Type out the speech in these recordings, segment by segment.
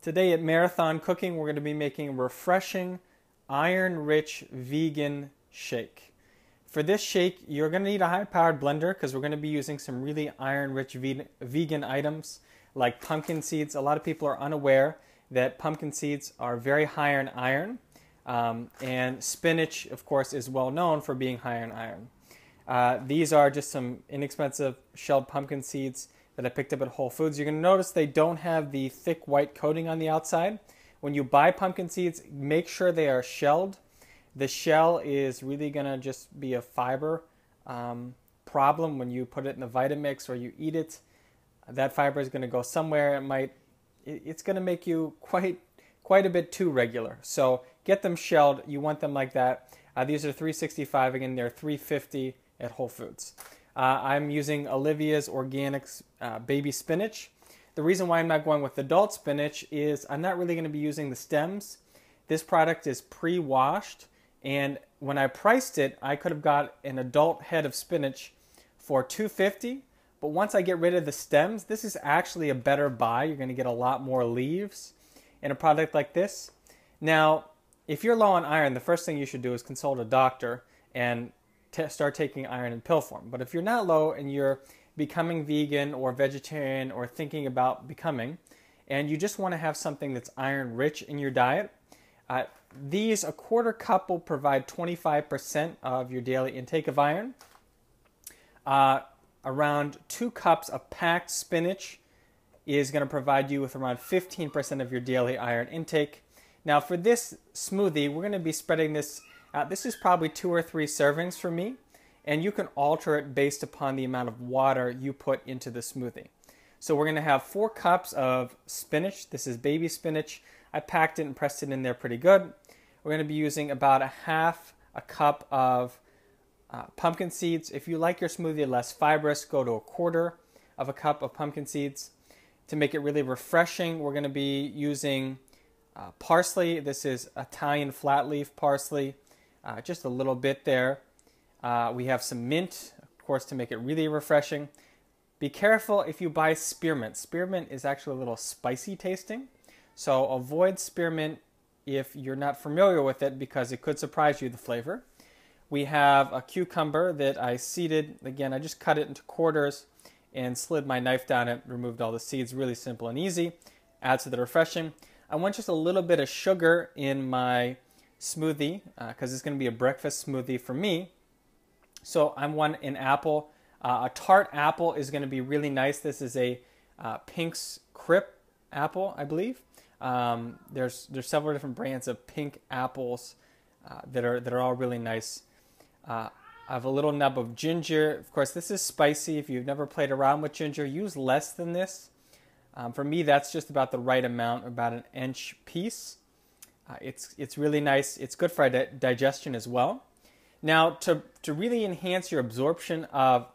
Today at Marathon Cooking, we're going to be making a refreshing, iron-rich vegan shake. For this shake, you're going to need a high-powered blender because we're going to be using some really iron-rich vegan items like pumpkin seeds. A lot of people are unaware that pumpkin seeds are very high in iron, and spinach, of course, is well known for being high in iron. These are just some inexpensive shelled pumpkin seeds that I picked up at Whole Foods. You're going to notice they don't have the thick white coating on the outside. When you buy pumpkin seeds, make sure they are shelled. The shell is really going to just be a fiber problem when you put it in the Vitamix or you eat it. That fiber is going to go somewhere. It's going to make you quite a bit too regular. So get them shelled. You want them like that. These are $3.65. Again, they're $3.50 at Whole Foods. I'm using Olivia's Organics baby spinach. The reason why I'm not going with adult spinach is I'm not really going to be using the stems. This product is pre-washed, and when I priced it, I could have got an adult head of spinach for $2.50. But once I get rid of the stems, this is actually a better buy. You're going to get a lot more leaves in a product like this. Now, if you're low on iron, the first thing you should do is consult a doctor and start taking iron in pill form. But if you're not low and you're becoming vegan or vegetarian or thinking about becoming, and you just want to have something that's iron rich in your diet, these a quarter cup will provide 25% of your daily intake of iron. Around 2 cups of packed spinach is going to provide you with around 15% of your daily iron intake. Now for this smoothie, we're going to be spreading this. This is probably 2 or 3 servings for me, and you can alter it based upon the amount of water you put into the smoothie. So we're going to have 4 cups of spinach. This is baby spinach. I packed it and pressed it in there pretty good. We're going to be using about a cup of pumpkin seeds. If you like your smoothie less fibrous, go to a quarter of a cup of pumpkin seeds. To make it really refreshing, we're going to be using parsley. This is Italian flat leaf parsley. Just a little bit there. We have some mint, of course, to make it really refreshing. Be careful if you buy spearmint. Spearmint is actually a little spicy tasting, so avoid spearmint if you're not familiar with it because it could surprise you, the flavor. We have a cucumber that I seeded. Again, I just cut it into quarters and slid my knife down it, removed all the seeds. Really simple and easy. Adds to the refreshing. I want just a little bit of sugar in my smoothie because it's going to be a breakfast smoothie for me. So I want an apple. A tart apple is going to be really nice. This is a Pink's Crip apple, I believe. There's several different brands of pink apples that are all really nice. I have a little nub of ginger. Of course, this is spicy. If you've never played around with ginger, use less than this. For me, that's just about the right amount, about an inch piece. It's really nice. It's good for digestion as well. Now, to really enhance your absorption of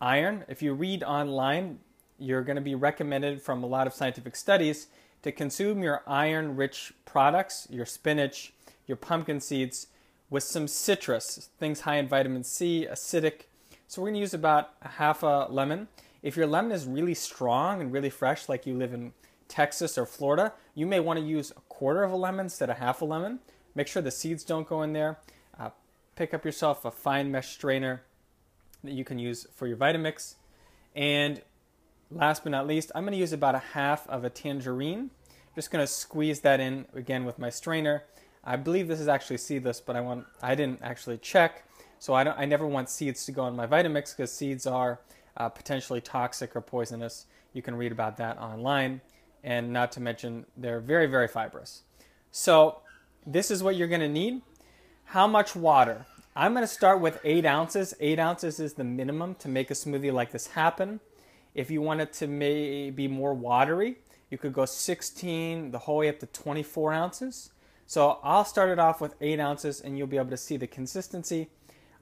iron, if you read online, you're going to be recommended from a lot of scientific studies to consume your iron-rich products, your spinach, your pumpkin seeds, with some citrus, things high in vitamin C, acidic. So we're going to use about half a lemon. If your lemon is really strong and really fresh, like you live in Texas or Florida, you may want to use a quarter of a lemon instead of half a lemon. Make sure the seeds don't go in there. Pick up yourself a fine mesh strainer that you can use for your Vitamix. And last but not least, I'm going to use about a half of a tangerine. I'm just going to squeeze that in again with my strainer. I believe this is actually seedless, but I didn't actually check, so I never want seeds to go in my Vitamix because seeds are potentially toxic or poisonous. You can read about that online, and not to mention they're very, very fibrous. So this is what you're going to need. How much water? I'm going to start with 8 ounces. 8 ounces is the minimum to make a smoothie like this happen. If you want it to be more watery, you could go 16 the whole way up to 24 ounces. So I'll start it off with 8 ounces and you'll be able to see the consistency.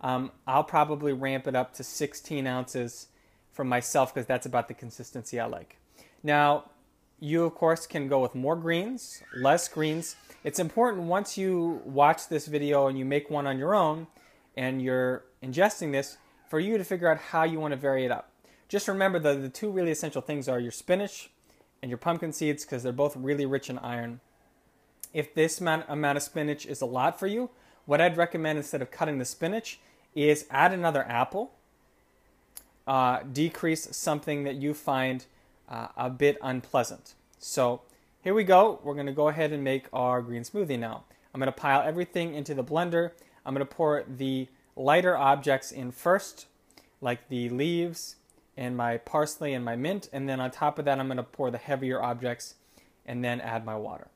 I'll probably ramp it up to 16 ounces for myself because that's about the consistency I like. Now, you of course can go with more greens, less greens. It's important once you watch this video and you make one on your own and you're ingesting this for you to figure out how you want to vary it up. Just remember the 2 really essential things are your spinach and your pumpkin seeds because they're both really rich in iron. If this amount of spinach is a lot for you, what I'd recommend instead of cutting the spinach is add another apple. Decrease something that you find a bit unpleasant. So here we go. We're going to go ahead and make our green smoothie now. I'm going to pile everything into the blender. I'm going to pour the lighter objects in first, like the leaves and my parsley and my mint. And then on top of that, I'm going to pour the heavier objects and then add my water.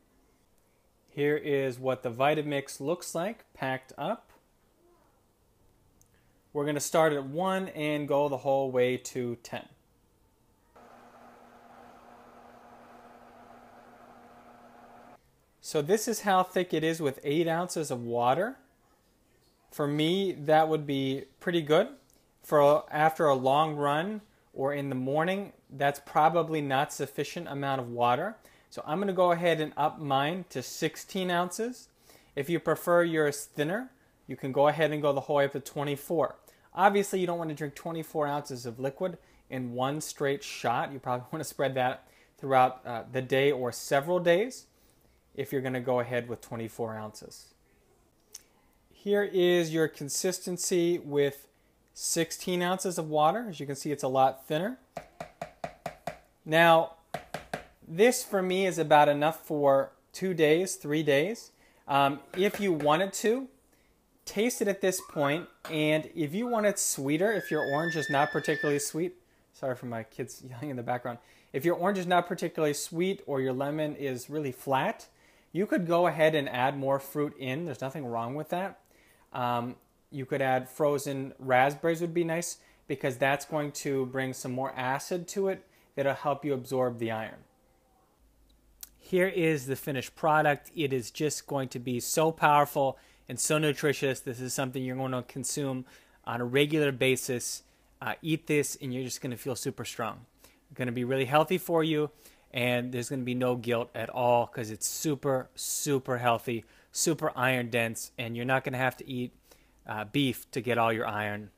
Here is what the Vitamix looks like, packed up. We're going to start at 1 and go the whole way to 10. So this is how thick it is with 8 ounces of water. For me, that would be pretty good. After a long run or in the morning, that's probably not sufficient amount of water. So I'm going to go ahead and up mine to 16 ounces. If you prefer yours thinner, you can go ahead and go the whole way up to 24. Obviously, you don't want to drink 24 ounces of liquid in one straight shot. You probably want to spread that throughout the day or several days if you're going to go ahead with 24 ounces. Here is your consistency with 16 ounces of water. As you can see, it's a lot thinner. Now, this for me is about enough for 2 days, 3 days. If you wanted to, taste it at this point, and if you want it sweeter, if your orange is not particularly sweet, sorry for my kids yelling in the background, if your orange is not particularly sweet or your lemon is really flat, you could go ahead and add more fruit in. There's nothing wrong with that. You could add frozen raspberries would be nice because that's going to bring some more acid to it that'll help you absorb the iron. Here is the finished product. It is just going to be so powerful and so nutritious. This is something you're going to consume on a regular basis. Eat this and you're just going to feel super strong. It's going to be really healthy for you, and there's going to be no guilt at all because it's super, super healthy, super iron dense, and you're not going to have to eat beef to get all your iron.